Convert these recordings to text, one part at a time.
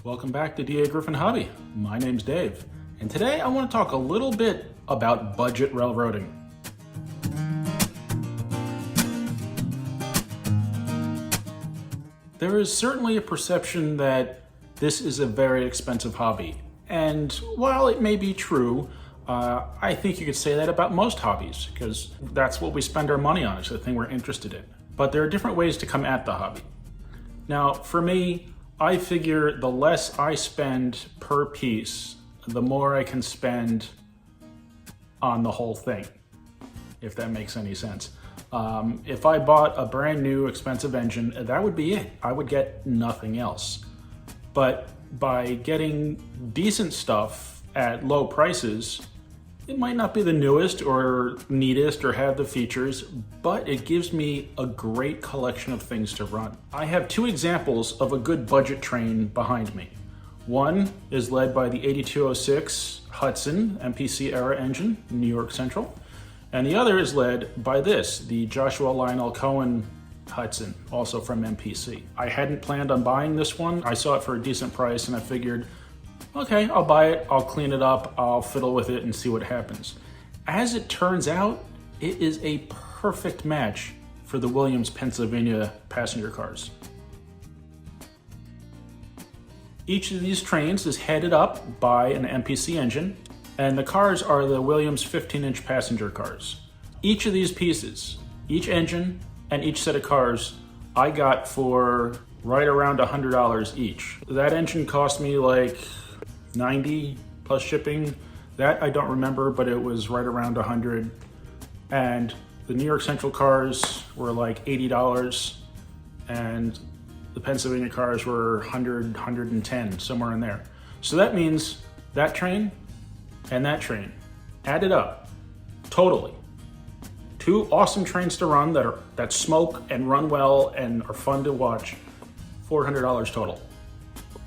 Welcome back to Dagryffyn Hobby. My name's Dave, and today I want to talk a little bit about budget railroading. There is certainly a perception that this is a very expensive hobby, and while it may be true, I think you could say that about most hobbies, because that's what we spend our money on, it's the thing we're interested in. But there are different ways to come at the hobby. Now, for me, I figure the less I spend per piece, the more I can spend on the whole thing, if that makes any sense. If I bought a brand new expensive engine, that would be it. I would get nothing else. But by getting decent stuff at low prices, it might not be the newest or neatest or have the features, but it gives me a great collection of things to run. I have two examples of a good budget train behind me. One is led by the 8206 Hudson MPC era engine, New York Central, and the other is led by this, the Joshua Lionel Cohen Hudson, also from MPC. I hadn't planned on buying this one. I saw it for a decent price and I figured, okay, I'll buy it, I'll clean it up, I'll fiddle with it and see what happens. As it turns out, it is a perfect match for the Williams Pennsylvania passenger cars. Each of these trains is headed up by an MPC engine, and the cars are the Williams 15-inch passenger cars. Each of these pieces, each engine and each set of cars, I got for right around $100 each. That engine cost me like $90 plus shipping. That I don't remember, but it was right around $100. And the New York Central cars were like $80, and the Pennsylvania cars were $100, $110, somewhere in there. So that means that train and that train added up totally. Two awesome trains to run that smoke and run well and are fun to watch. $400 total.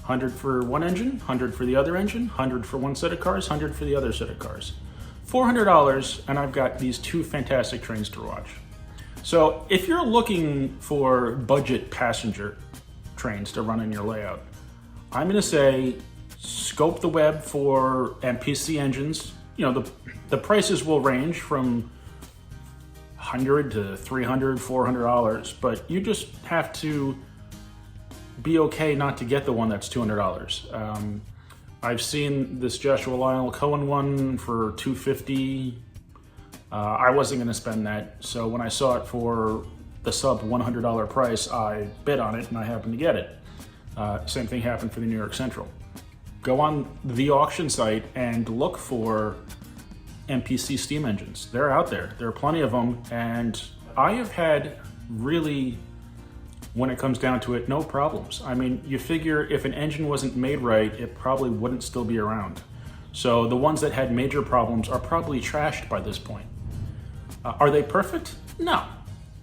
100 for one engine, 100 for the other engine, 100 for one set of cars, 100 for the other set of cars. $400, and I've got these two fantastic trains to watch. So if you're looking for budget passenger trains to run in your layout, I'm gonna say scope the web for MPC engines. You know, the prices will range from $100 to $300, $400, but you just have to be okay not to get the one that's $200. I've seen this Joshua Lionel Cohen one for $250. I wasn't going to spend that, so when I saw it for the sub $100 price, I bid on it and I happened to get it. Same thing happened for the New York Central. Go on the auction site and look for MPC steam engines. They're out there. There are plenty of them, and I have had really, when it comes down to it, no problems. I mean, you figure if an engine wasn't made right, it probably wouldn't still be around. So the ones that had major problems are probably trashed by this point. Are they perfect? No.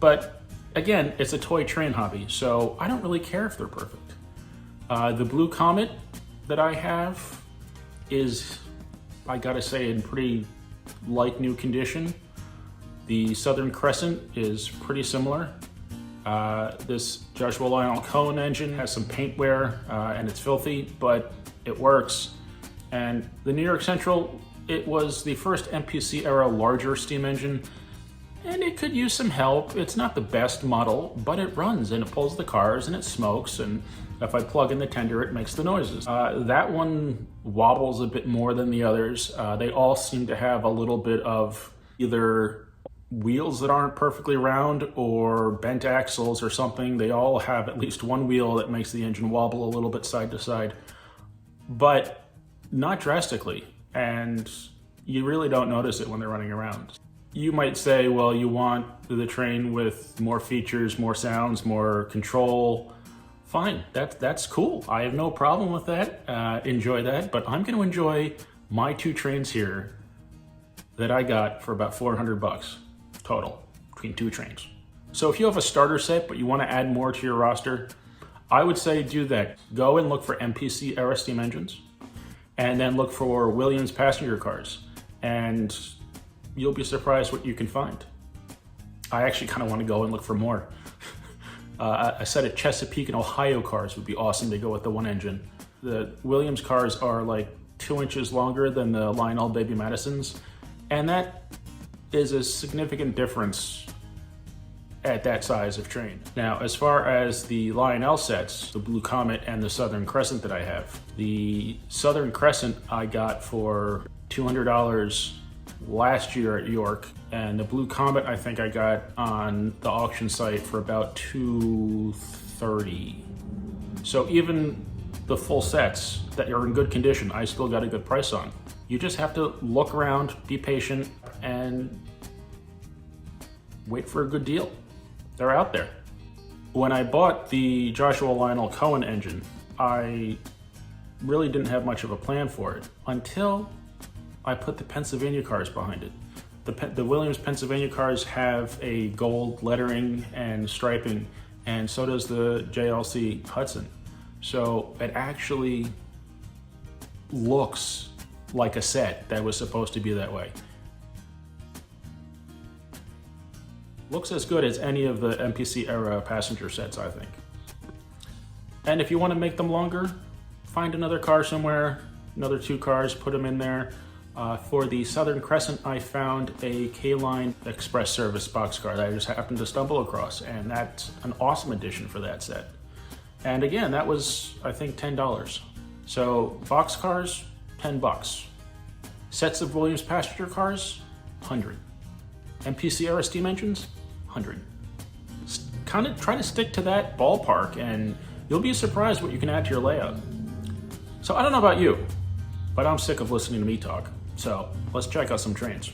But again, it's a toy train hobby, so I don't really care if they're perfect. The Blue Comet that I have is, I gotta say, in pretty like new condition. The Southern Crescent is pretty similar. This Joshua Lionel Cohen engine has some paint wear and it's filthy, but it works. And the New York Central, it was the first MPC era larger steam engine, and it could use some help. It's not the best model, but it runs and it pulls the cars and it smokes, and if I plug in the tender, it makes the noises. That one wobbles a bit more than the others. They all seem to have a little bit of either wheels that aren't perfectly round or bent axles or something. They all have at least one wheel that makes the engine wobble a little bit side to side, but not drastically, and you really don't notice it when they're running around. You might say, well, you want the train with more features, more sounds, more control. Fine, that's cool. I have no problem with that. Enjoy that, but I'm gonna enjoy my two trains here that I got for about $400 total between two trains. So if you have a starter set, but you wanna add more to your roster, I would say do that. Go and look for MPC era steam engines, and then look for Williams passenger cars, and you'll be surprised what you can find. I actually kind of want to go and look for more. A set of Chesapeake and Ohio cars would be awesome to go with the one engine. The Williams cars are like 2 inches longer than the Lionel Baby Madisons, and that is a significant difference at that size of train. Now, as far as the Lionel sets, the Blue Comet and the Southern Crescent that I have, the Southern Crescent I got for $200 last year at York, and the Blue Comet I think I got on the auction site for about $230. So even the full sets that are in good condition, I still got a good price on. You just have to look around, be patient, and wait for a good deal. They're out there. When I bought the Joshua Lionel Cohen engine, I really didn't have much of a plan for it until I put the Pennsylvania cars behind it. The Williams Pennsylvania cars have a gold lettering and striping, and so does the JLC Hudson. So it actually looks like a set that was supposed to be that way. Looks as good as any of the MPC era passenger sets, I think. And if you want to make them longer, find another car somewhere, another 2 cars, put them in there. For the Southern Crescent, I found a K-Line Express Service boxcar that I just happened to stumble across, and that's an awesome addition for that set. And again, that was, I think, $10. So boxcars, $10. Sets of Williams passenger cars, $100. MPC era steam engines, $100. Kind of try to stick to that ballpark and you'll be surprised what you can add to your layout. So I don't know about you, but I'm sick of listening to me talk. So let's check out some trains.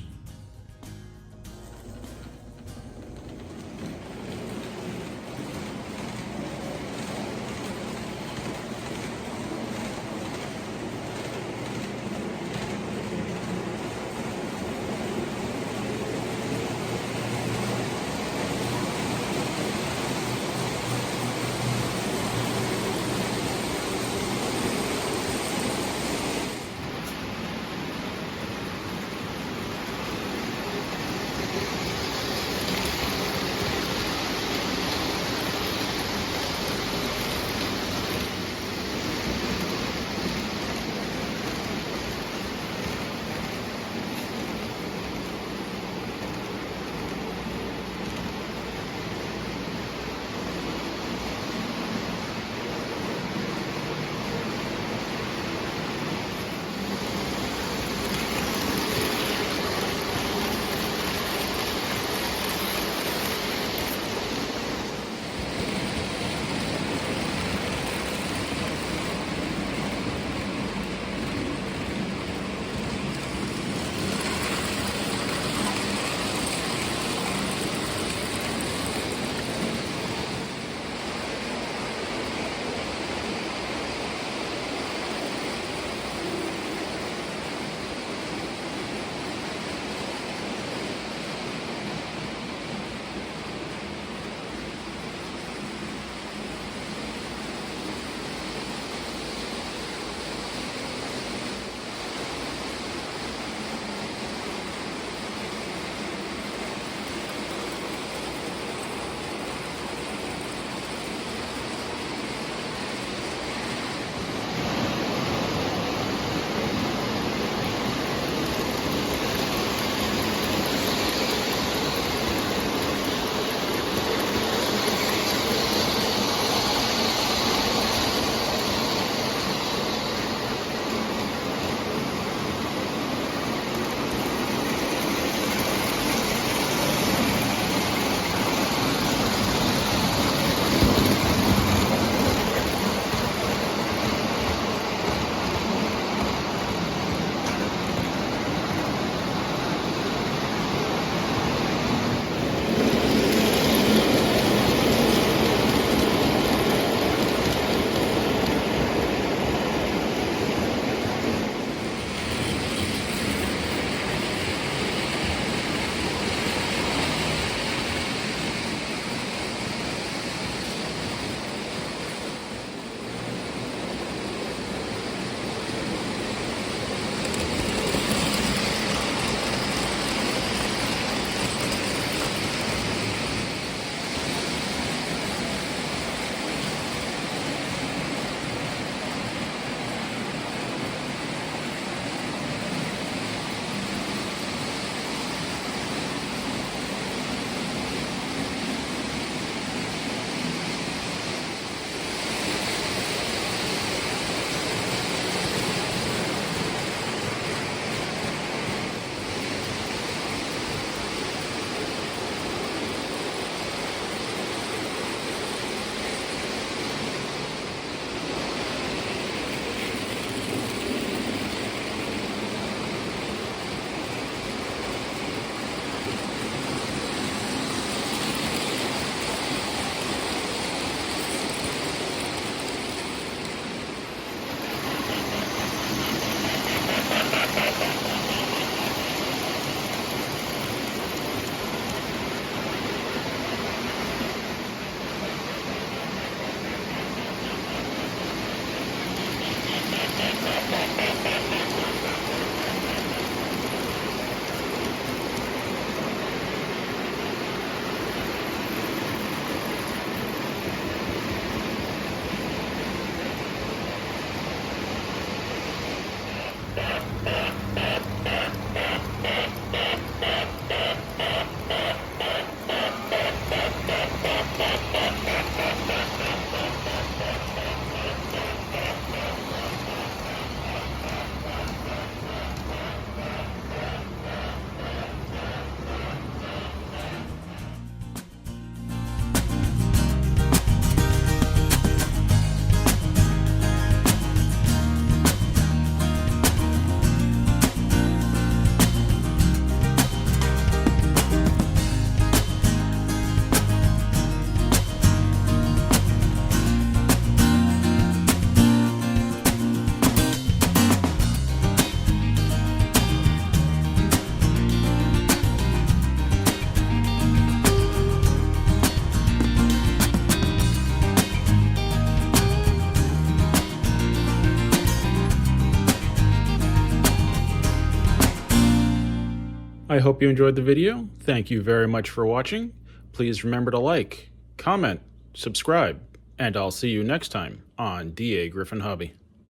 I hope you enjoyed the video. Thank you very much for watching. Please remember to like, comment, subscribe, and I'll see you next time on Dagryffyn Hobby.